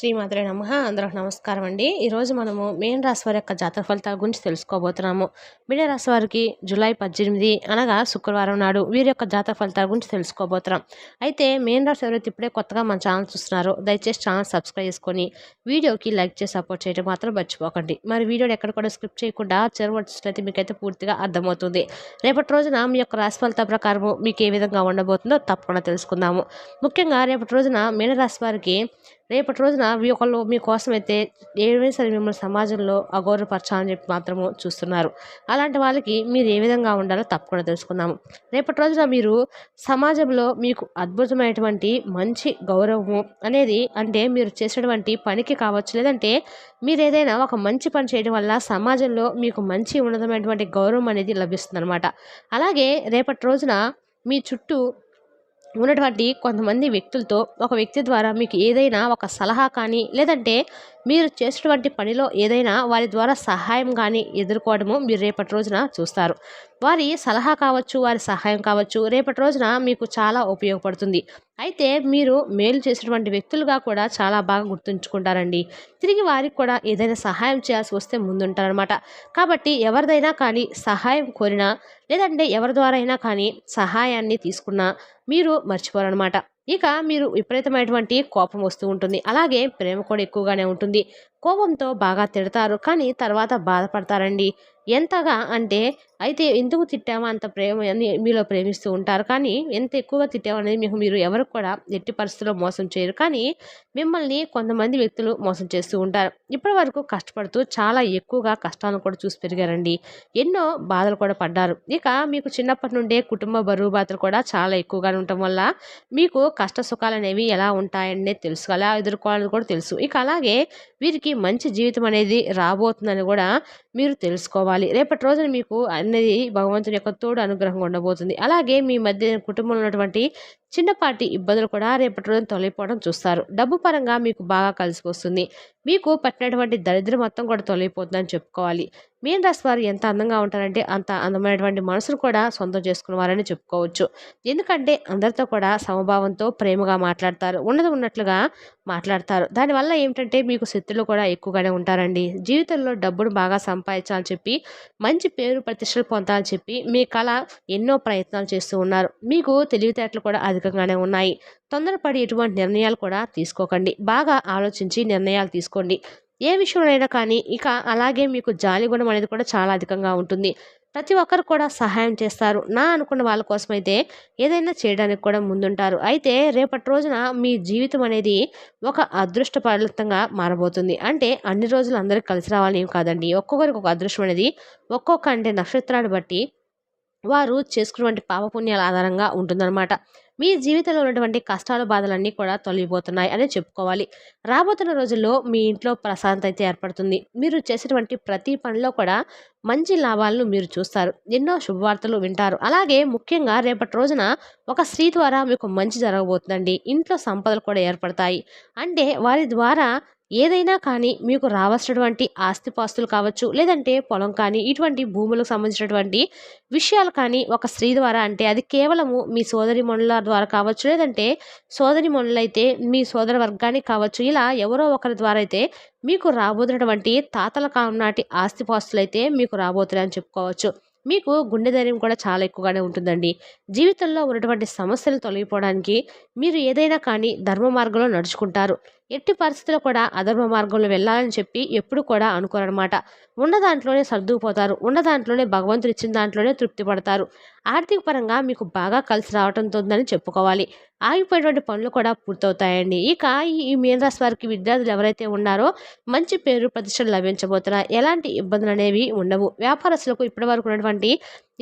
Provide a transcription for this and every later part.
శ్రీమాత్రే నమః. అందరికి నమస్కారం అండి. ఈరోజు మనము మీన రాశి వారి యొక్క జాతక ఫలితాల గురించి తెలుసుకోబోతున్నాము. మీన రాశి వారికి జూలై 18 అనగా శుక్రవారం నాడు వీరి యొక్క జాతక ఫలితాల గురించి తెలుసుకోబోతున్నాం. అయితే మీన రాశి ఎవరైతే ఇప్పుడే కొత్తగా మన ఛానల్ చూస్తున్నారో దయచేసి ఛానల్ సబ్స్క్రైబ్ చేసుకొని వీడియోకి లైక్ చేసి సపోర్ట్ చేయడం మాత్రం మర్చిపోకండి. మరి వీడియోని ఎక్కడ కూడా స్కిప్ చేయకుండా చివరి మీకైతే పూర్తిగా అర్థమవుతుంది. రేపటి రోజున మీ యొక్క రాశి ఫలితాల ప్రకారము మీకు ఏ విధంగా ఉండబోతుందో తప్పకుండా తెలుసుకుందాము. ముఖ్యంగా రేపటి రోజున మీన రాశి వారికి రేపటి రోజున ఒకళ్ళు మీకోసం అయితే ఏమైనా సరే మిమ్మల్ని సమాజంలో అగౌరవపరచాలని చెప్పి మాత్రము చూస్తున్నారు. అలాంటి వాళ్ళకి మీరు ఏ విధంగా ఉండాలో తప్పకుండా తెలుసుకుందాము. రేపటి రోజున మీరు సమాజంలో మీకు అద్భుతమైనటువంటి మంచి గౌరవము అనేది అంటే మీరు చేసేటువంటి పనికి కావచ్చు, లేదంటే మీరు ఏదైనా ఒక మంచి పని చేయడం వల్ల సమాజంలో మీకు మంచి ఉన్నతమైనటువంటి గౌరవం అనేది లభిస్తుంది అనమాట. అలాగే రేపటి రోజున మీ చుట్టూ ఉన్నటువంటి కొంతమంది వ్యక్తులతో ఒక వ్యక్తి ద్వారా మీకు ఏదైనా ఒక సలహా కానీ, లేదంటే మీరు చేసేటువంటి పనిలో ఏదైనా వారి ద్వారా సహాయం కానీ ఎదుర్కోవడము మీరు రేపటి రోజున చూస్తారు. వారి సలహా కావచ్చు, వారి సహాయం కావచ్చు రేపటి రోజున మీకు చాలా ఉపయోగపడుతుంది. అయితే మీరు మేలు చేసినటువంటి వ్యక్తులుగా కూడా చాలా బాగా గుర్తుంచుకుంటారండి. తిరిగి వారికి కూడా ఏదైనా సహాయం చేయాల్సి వస్తే ముందుంటారనమాట. కాబట్టి ఎవరిదైనా కానీ సహాయం కోరినా, లేదంటే ఎవరి ద్వారా అయినా కానీ సహాయాన్ని తీసుకున్నా మీరు మర్చిపోరనమాట. ఇక మీరు విపరీతమైనటువంటి కోపం వస్తూ ఉంటుంది. అలాగే ప్రేమ కూడా ఎక్కువగానే ఉంటుంది. కోపంతో బాగా తిడతారు, కానీ తర్వాత బాధపడతారండి. ఎంతగా అంటే అయితే ఎందుకు తిట్టామా అంత ప్రేమ అని మీలో ప్రేమిస్తూ ఉంటారు. కానీ ఎంత ఎక్కువగా తిట్టామనేది మీరు ఎవరు కూడా ఎట్టి పరిస్థితుల్లో మోసం చేయరు. కానీ మిమ్మల్ని కొంతమంది వ్యక్తులు మోసం చేస్తూ ఉంటారు. ఇప్పటి వరకు కష్టపడుతూ చాలా ఎక్కువగా కష్టాలను కూడా చూసి పెరిగారండి. ఎన్నో బాధలు కూడా పడ్డారు. ఇక మీకు చిన్నప్పటి నుండే కుటుంబ బరువు బాధలు కూడా చాలా ఎక్కువగా ఉండటం వల్ల మీకు కష్ట సుఖాలు అనేవి ఎలా ఉంటాయనే తెలుసు, ఎలా ఎదుర్కోవాలని కూడా తెలుసు. ఇక అలాగే వీరికి మంచి జీవితం అనేది రాబోతుందని కూడా మీరు తెలుసుకోవాలి. రేపటి రోజున మీకు అనేది భగవంతుని యొక్క తోడు అనుగ్రహం ఉండబోతుంది. అలాగే మీ మధ్య కుటుంబంలో ఉన్నటువంటి చిన్నపాటి ఇబ్బందులు కూడా రేపటి రోజున తొలగిపోవడం చూస్తారు. డబ్బు పరంగా మీకు బాగా కలిసి వస్తుంది. మీకు పట్టినటువంటి దరిద్రం మొత్తం కూడా తొలగిపోతుందని చెప్పుకోవాలి. మీన రాశి వారు ఎంత అందంగా ఉంటారంటే అంత అందమైనటువంటి మనసును కూడా సొంతం చేసుకున్నవారని చెప్పుకోవచ్చు. ఎందుకంటే అందరితో కూడా సమభావంతో ప్రేమగా మాట్లాడతారు, ఉన్నది ఉన్నట్లుగా మాట్లాడతారు. దానివల్ల ఏమిటంటే మీకు శత్రులు కూడా ఎక్కువగానే ఉంటారండి. జీవితంలో డబ్బును బాగా సంపాదించాలని చెప్పి, మంచి పేరు ప్రతిష్టలు పొందాలని చెప్పి మీ కళ ఎన్నో ప్రయత్నాలు చేస్తూ ఉన్నారు. మీకు తెలివితేటలు కూడా అధికంగానే ఉన్నాయి. తొందరపడి ఎటువంటి నిర్ణయాలు కూడా తీసుకోకండి. బాగా ఆలోచించి నిర్ణయాలు తీసుకోండి ఏ విషయంలోనైనా కానీ. ఇక అలాగే మీకు జాలి గుణం అనేది కూడా చాలా అధికంగా ఉంటుంది. ప్రతి ఒక్కరు కూడా సహాయం చేస్తారు. నా అనుకున్న వాళ్ళ కోసం అయితే ఏదైనా చేయడానికి కూడా ముందుంటారు. అయితే రేపటి రోజున మీ జీవితం అనేది ఒక అదృష్ట ఫలితంగా మారబోతుంది. అంటే అన్ని రోజులు అందరికి కలిసి రావాలని ఏం కాదండి. ఒక్కొక్కరికి ఒక అదృష్టం అనేది ఒక్కొక్క అంటే నక్షత్రాన్ని బట్టి వారు చేసుకున్నటువంటి పాపపుణ్యాల ఆధారంగా ఉంటుందన్నమాట. మీ జీవితంలో ఉన్నటువంటి కష్టాలు బాధలన్నీ కూడా తొలగిపోతున్నాయి అని చెప్పుకోవాలి. రాబోతున్న రోజుల్లో మీ ఇంట్లో ప్రశాంతత అయితే ఏర్పడుతుంది. మీరు చేసేటువంటి ప్రతి పనిలో కూడా మంచి లాభాలను మీరు చూస్తారు. ఎన్నో శుభవార్తలు వింటారు. అలాగే ముఖ్యంగా రేపటి రోజున ఒక స్త్రీ ద్వారా మీకు మంచి జరగబోతుందండి. ఇంట్లో సంపదలు కూడా ఏర్పడతాయి. అంటే వారి ద్వారా ఏదైనా కానీ మీకు రావాల్సినటువంటి ఆస్తిపాస్తులు కావచ్చు, లేదంటే పొలం కానీ, ఇటువంటి భూములకు సంబంధించినటువంటి విషయాలు కానీ ఒక స్త్రీ ద్వారా అంటే అది కేవలము మీ సోదరిమణుల ద్వారా కావచ్చు, లేదంటే సోదరిమణులైతే మీ సోదర వర్గానికి కావచ్చు. ఇలా ఎవరో ఒకరి ద్వారా అయితే మీకు రాబోతున్నటువంటి తాతల కాలం నాటి ఆస్తిపాస్తులైతే మీకు రాబోతున్నాయని చెప్పుకోవచ్చు. మీకు గుండె ధైర్యం కూడా చాలా ఎక్కువగానే ఉంటుందండి. జీవితంలో ఉన్నటువంటి సమస్యలు తొలగిపోవడానికి మీరు ఏదైనా కానీ ధర్మ మార్గంలో నడుచుకుంటారు. ఎట్టి పరిస్థితుల్లో కూడా అధర్మ మార్గంలో వెళ్ళాలని చెప్పి ఎప్పుడు కూడా అనుకోరనమాట. ఉన్న దాంట్లోనే సర్దుకుపోతారు. ఉన్న దాంట్లోనే భగవంతుడు ఇచ్చిన దాంట్లోనే తృప్తి పడతారు. ఆర్థిక పరంగా మీకు బాగా కలిసి రావడంతో ఉందని చెప్పుకోవాలి. ఆగిపోయేటువంటి పనులు కూడా పూర్తవుతాయండి. ఇక ఈ మీన రాశి వారికి విద్యార్థులు ఎవరైతే ఉన్నారో మంచి పేరు ప్రతిష్టలు లభించబోతున్నాయి. ఎలాంటి ఇబ్బందులు అనేవి ఉండవు. వ్యాపారస్తులకు ఇప్పటి వరకు ఉన్నటువంటి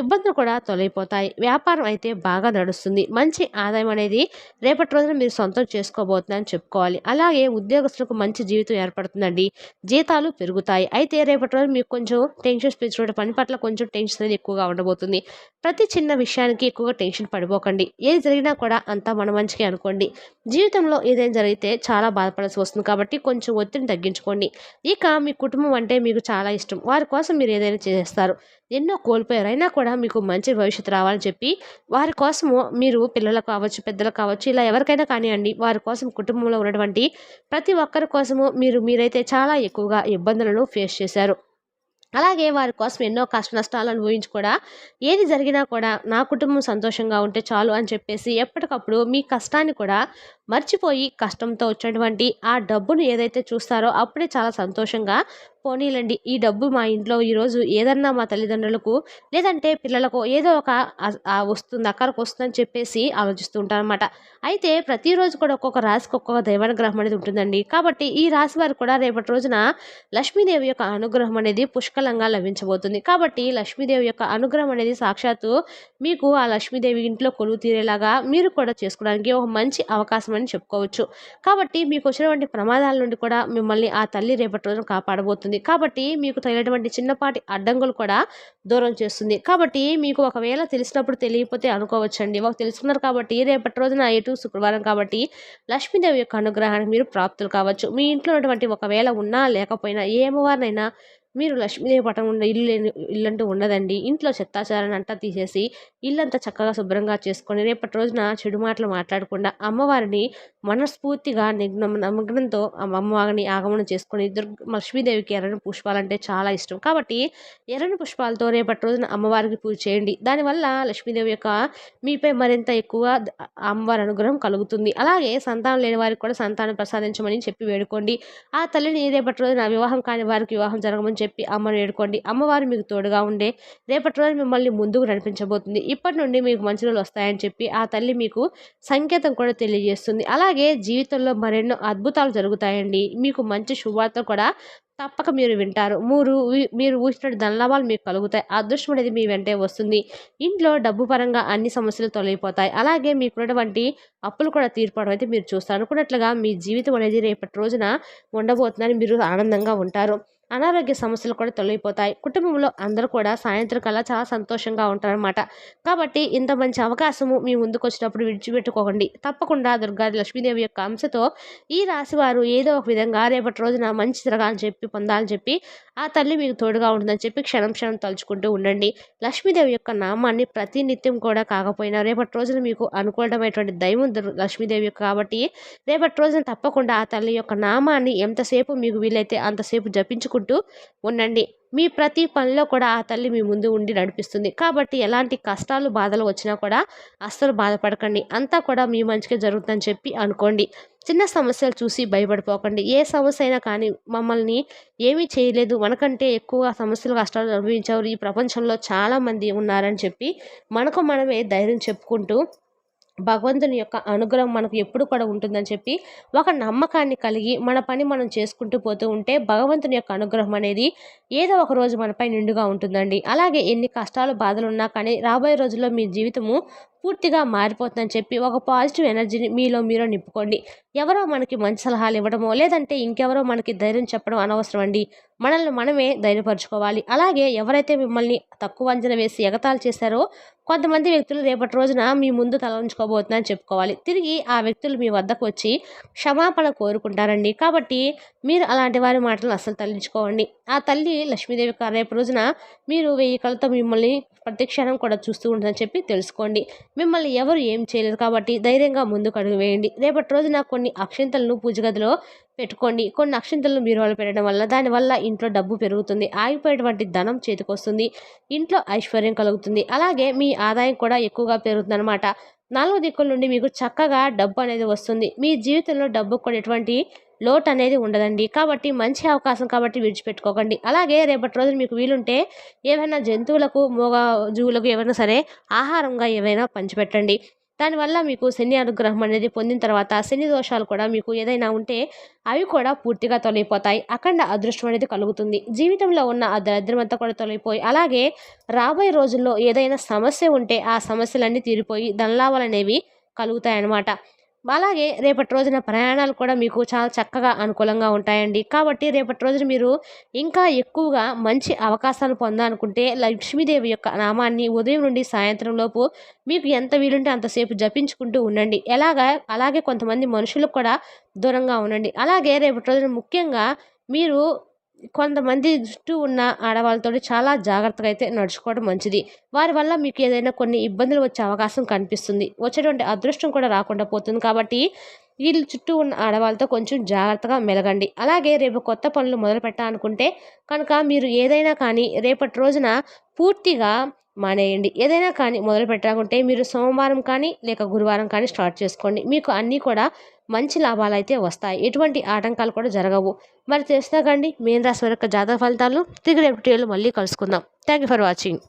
ఇబ్బందులు కూడా తొలగిపోతాయి. వ్యాపారం అయితే బాగా నడుస్తుంది. మంచి ఆదాయం అనేది రేపటి రోజున మీరు సొంతం చేసుకోబోతుందని చెప్పుకోవాలి. అలాగే ఉద్యోగస్తులకు మంచి జీవితం ఏర్పడుతుందండి. జీతాలు పెరుగుతాయి. అయితే రేపటి రోజు మీకు కొంచెం టెన్షన్స్ పెంచుకుంటే పని పట్ల కొంచెం టెన్షన్ అనేది ఎక్కువగా ఉండబోతుంది. ప్రతి చిన్న విషయానికి ఎక్కువగా టెన్షన్ పడిపోకండి. ఏది జరిగినా కూడా అంతా మన మంచికి అనుకోండి. జీవితంలో ఏదైనా జరిగితే చాలా బాధపడాల్సి వస్తుంది. కాబట్టి కొంచెం ఒత్తిడిని తగ్గించుకోండి. ఇక మీ కుటుంబం అంటే మీకు చాలా ఇష్టం. వారి కోసం మీరు ఏదైనా చేస్తారు. ఎన్నో కోల్పోయారు. అయినా కూడా మీకు మంచి భవిష్యత్తు రావాలని చెప్పి వారి కోసము మీరు పిల్లలకు కావచ్చు, పెద్దలకు కావచ్చు, ఇలా ఎవరికైనా కానియండి, వారి కోసం కుటుంబంలో ఉన్నటువంటి ప్రతి ఒక్కరి కోసము మీరైతే చాలా ఎక్కువగా ఇబ్బందులను ఫేస్ చేశారు. అలాగే వారి కోసం ఎన్నో కష్ట నష్టాలు అనుభవించి కూడా ఏది జరిగినా కూడా నా కుటుంబం సంతోషంగా ఉంటే చాలు అని చెప్పేసి ఎప్పటికప్పుడు మీ కష్టాన్ని కూడా మర్చిపోయి కష్టంతో వచ్చినటువంటి ఆ డబ్బును ఏదైతే చూస్తారో అప్పుడే చాలా సంతోషంగా పోనీలండి, ఈ డబ్బు మా ఇంట్లో ఈరోజు ఏదన్నా మా తల్లిదండ్రులకు లేదంటే పిల్లలకు ఏదో ఒక వస్తుంది, అక్కడికి వస్తుందని చెప్పేసి ఆలోచిస్తూ ఉంటారనమాట. అయితే ప్రతిరోజు కూడా ఒక్కొక్క రాశికి ఒక్కొక్క దైవానుగ్రహం అనేది ఉంటుందండి. కాబట్టి ఈ రాశి వారు కూడా రేపటి రోజున లక్ష్మీదేవి యొక్క అనుగ్రహం అనేది పుష్కలంగా లభించబోతుంది. కాబట్టి లక్ష్మీదేవి యొక్క అనుగ్రహం అనేది సాక్షాత్తు మీకు ఆ లక్ష్మీదేవి ఇంట్లో కొలువు తీరేలాగా మీరు కూడా చేసుకోవడానికి ఒక మంచి అవకాశం అని చెప్పుకోవచ్చు. కాబట్టి మీకు వచ్చినటువంటి ప్రమాదాల నుండి కూడా మిమ్మల్ని ఆ తల్లి రేపటి రోజున కాపాడబోతుంది. కాబట్టి మీకు తగినటువంటి చిన్నపాటి అడ్డంకులు కూడా దూరం చేస్తుంది. కాబట్టి మీకు ఒకవేళ తెలిసినప్పుడు తెలియకపోతే అనుకోవచ్చండి. తెలుసుకున్నారు కాబట్టి రేపటి రోజున ఎటు శుక్రవారం కాబట్టి లక్ష్మీదేవి యొక్క అనుగ్రహానికి మీరు ప్రాప్తులు కావచ్చు. మీ ఇంట్లో ఉన్నటువంటి ఒకవేళ ఉన్నా లేకపోయినా ఏ అమ్మవారినైనా మీరు లక్ష్మీదేవి పటం ఉన్న ఇల్లంటూ ఉండదండి. ఇంట్లో చెత్తాచారాన్ని అంతా తీసేసి ఇల్లంతా చక్కగా శుభ్రంగా చేసుకొని రేపటి రోజున చెడు మాటలు మాట్లాడకుండా అమ్మవారిని మనస్ఫూర్తిగా నమ్మకంతో అమ్మవారిని ఆగమనం చేసుకొని లక్ష్మీదేవికి ఎర్రని పుష్పాలంటే చాలా ఇష్టం. కాబట్టి ఎర్రని పుష్పాలతో రేపటి రోజున అమ్మవారికి పూజ చేయండి. దానివల్ల లక్ష్మీదేవి యొక్క మీపై మరింత ఎక్కువ అమ్మవారి అనుగ్రహం కలుగుతుంది. అలాగే సంతానం లేని వారికి కూడా సంతానం ప్రసాదించమని చెప్పి వేడుకోండి. ఆ తల్లిని రేపటి రోజున వివాహం కాని వారికి వివాహం జరగమని చెప్పి అమ్మను వేడుకోండి. అమ్మవారు మీకు తోడుగా ఉండే రేపటి రోజు మిమ్మల్ని ముందుకు నడిపించబోతుంది. ఇప్పటి నుండి మీకు మంచి రోజులు వస్తాయని చెప్పి ఆ తల్లి మీకు సంకేతం కూడా తెలియజేస్తుంది. అలాగే జీవితంలో మరెన్నో అద్భుతాలు జరుగుతాయండి. మీకు మంచి శుభవార్తలు కూడా తప్పక మీరు వింటారు. మీరు ఊహించినట్టు ధనలాభాలు మీకు కలుగుతాయి. అదృష్టం అనేది మీ వెంటే వస్తుంది. ఇంట్లో డబ్బు పరంగా అన్ని సమస్యలు తొలగిపోతాయి. అలాగే మీకున్నటువంటి అప్పులు కూడా తీర్పడం అయితే మీరు చూస్తారు. అనుకున్నట్లుగా మీ జీవితం అనేది రేపటి రోజున ఉండబోతుందని మీరు ఆనందంగా ఉంటారు. అనారోగ్య సమస్యలు కూడా తొలగిపోతాయి. కుటుంబంలో అందరూ కూడా సాయంత్రం కల్లా చాలా సంతోషంగా ఉంటారనమాట. కాబట్టి ఇంత మంచి అవకాశము మీ ముందుకు వచ్చినప్పుడు విడిచిపెట్టుకోకండి. తప్పకుండా దుర్గాది లక్ష్మీదేవి యొక్క అంశతో ఈ రాశి వారు ఏదో ఒక విధంగా రేపటి రోజున మంచి జరగాలని చెప్పి పొందాలని చెప్పి ఆ తల్లి మీకు తోడుగా ఉంటుందని చెప్పి క్షణం క్షణం తలుచుకుంటూ ఉండండి. లక్ష్మీదేవి యొక్క నామాన్ని ప్రతి నిత్యం కూడా కాకపోయినా రేపటి రోజున మీకు అనుకూలమైనటువంటి దైవం లక్ష్మీదేవి యొక్క కాబట్టి రేపటి రోజున తప్పకుండా ఆ తల్లి యొక్క నామాన్ని ఎంతసేపు మీకు వీలైతే అంతసేపు జపించుకుంటూ ఉండండి. మీ ప్రతి పనిలో కూడా ఆ తల్లి మీ ముందు ఉండి నడిపిస్తుంది. కాబట్టి ఎలాంటి కష్టాలు బాధలు వచ్చినా కూడా అస్సలు బాధపడకండి. అంతా కూడా మీ మంచిగా జరుగుతుందని చెప్పి అనుకోండి. చిన్న సమస్యలు చూసి భయపడిపోకండి. ఏ సమస్య అయినా కానీ మమ్మల్ని ఏమీ చేయలేదు, మనకంటే ఎక్కువ సమస్యలు కష్టాలు అనుభవించేవారు ఈ ప్రపంచంలో చాలామంది ఉన్నారని చెప్పి మనకు మనమే ధైర్యం చెప్పుకుంటూ భగవంతుని యొక్క అనుగ్రహం మనకు ఎప్పుడు కూడా ఉంటుందని చెప్పి ఒక నమ్మకాన్ని కలిగి మన పని మనం చేసుకుంటూ పోతూ ఉంటే భగవంతుని యొక్క అనుగ్రహం అనేది ఏదో ఒక రోజు మనపై నిండుగా ఉంటుందండి. అలాగే ఎన్ని కష్టాలు బాధలు ఉన్నా కానీ రాబోయే రోజుల్లో మీ జీవితము పూర్తిగా మారిపోతుందని చెప్పి ఒక పాజిటివ్ ఎనర్జీని మీరు నింపుకోండి. ఎవరో మనకి మంచి సలహాలు ఇవ్వడమో లేదంటే ఇంకెవరో మనకి ధైర్యం చెప్పడం అనవసరం అండి. మనల్ని మనమే ధైర్యపరచుకోవాలి. అలాగే ఎవరైతే మిమ్మల్ని తక్కువ అంచనా వేసి ఎగతాళి చేశారో కొంతమంది వ్యక్తులు రేపటి రోజున మీ ముందు తల ఉంచుకోబోతుందని చెప్పుకోవాలి. తిరిగి ఆ వ్యక్తులు మీ వద్దకు వచ్చి క్షమాపణ కోరుకుంటారండి. కాబట్టి మీరు అలాంటి వారి మాటలను అస్సలు తల్లించుకోవండి. ఆ తల్లి లక్ష్మీదేవి రేపు రోజున మీరు 1000 కళ్ళతో మిమ్మల్ని ప్రతి క్షణం కూడా చూస్తూ ఉంటుందని చెప్పి తెలుసుకోండి. మిమ్మల్ని ఎవరు ఏం చేయలేరు కాబట్టి ధైర్యంగా ముందుకు అడుగు వేయండి. రేపటి రోజున కొన్ని అక్షింతలను పూజ గదిలో పెట్టుకోండి. కొన్ని అక్షింతలను బీరువాలో పెట్టడం వల్ల దానివల్ల ఇంట్లో డబ్బు పెరుగుతుంది. ఆగిపోయేటువంటి ధనం చేతికొస్తుంది. ఇంట్లో ఐశ్వర్యం కలుగుతుంది. అలాగే మీ ఆదాయం కూడా ఎక్కువగా పెరుగుతుంది అనమాట. 4 దిక్కుల నుండి మీకు చక్కగా డబ్బు అనేది వస్తుంది. మీ జీవితంలో డబ్బుకు కూడా ఎటువంటి లోటు అనేది ఉండదండి. కాబట్టి మంచి అవకాశం కాబట్టి విడిచిపెట్టుకోకండి. అలాగే రేపటి రోజున మీకు వీలుంటే ఏవైనా జంతువులకు మూగ జీవులకు ఏవైనా సరే ఆహారంగా ఏవైనా పంచిపెట్టండి. దానివల్ల మీకు శని అనుగ్రహం అనేది పొందిన తర్వాత శని దోషాలు కూడా మీకు ఏదైనా ఉంటే అవి కూడా పూర్తిగా తొలగిపోతాయి. అఖండ అదృష్టం అనేది కలుగుతుంది. జీవితంలో ఉన్న ఆ దరిద్రం అంతా కూడా తొలగిపోయి అలాగే రాబోయే రోజుల్లో ఏదైనా సమస్య ఉంటే ఆ సమస్యలన్నీ తీరిపోయి ధనలాభాలు అనేవి కలుగుతాయన్నమాట. అలాగే రేపటి రోజున ప్రయాణాలు కూడా మీకు చాలా చక్కగా అనుకూలంగా ఉంటాయండి. కాబట్టి రేపటి రోజున మీరు ఇంకా ఎక్కువగా మంచి అవకాశాలు పొందాలనుకుంటే లక్ష్మీదేవి యొక్క నామాన్ని ఉదయం నుండి సాయంత్రం లోపు మీకు ఎంత వీలుంటే అంతసేపు జపించుకుంటూ ఉండండి. అలాగే కొంతమంది మనుషులకు కూడా దూరంగా ఉండండి. అలాగే రేపటి రోజున ముఖ్యంగా మీరు కొంతమంది చుట్టూ ఉన్న ఆడవాళ్ళతోటి చాలా జాగ్రత్తగా అయితే నడుచుకోవడం మంచిది. వారి వల్ల మీకు ఏదైనా కొన్ని ఇబ్బందులు వచ్చే అవకాశం కనిపిస్తుంది. వచ్చేటువంటి అదృష్టం కూడా రాకుండా పోతుంది. కాబట్టి వీళ్ళు చుట్టూ ఉన్న ఆడవాళ్ళతో కొంచెం జాగ్రత్తగా మెలగండి. అలాగే రేపు కొత్త పనులు మొదలుపెట్టాలనుకుంటే కనుక మీరు ఏదైనా కానీ రేపటి రోజున పూర్తిగా మానేయండి. ఏదైనా కానీ మొదలుపెట్టాలనుకుంటే మీరు సోమవారం కానీ లేక గురువారం కానీ స్టార్ట్ చేసుకోండి. మీకు అన్నీ కూడా మంచి లాభాలైతే వస్తాయి. ఎటువంటి ఆటంకాలు కూడా జరగవు. మరి తెలిసినా కండి మీన రాశి వారి యొక్క జాతక ఫలితాలు తిరిగి రేపటి వీడియోలో మళ్ళీ కలుసుకుందాం. Thank you for watching.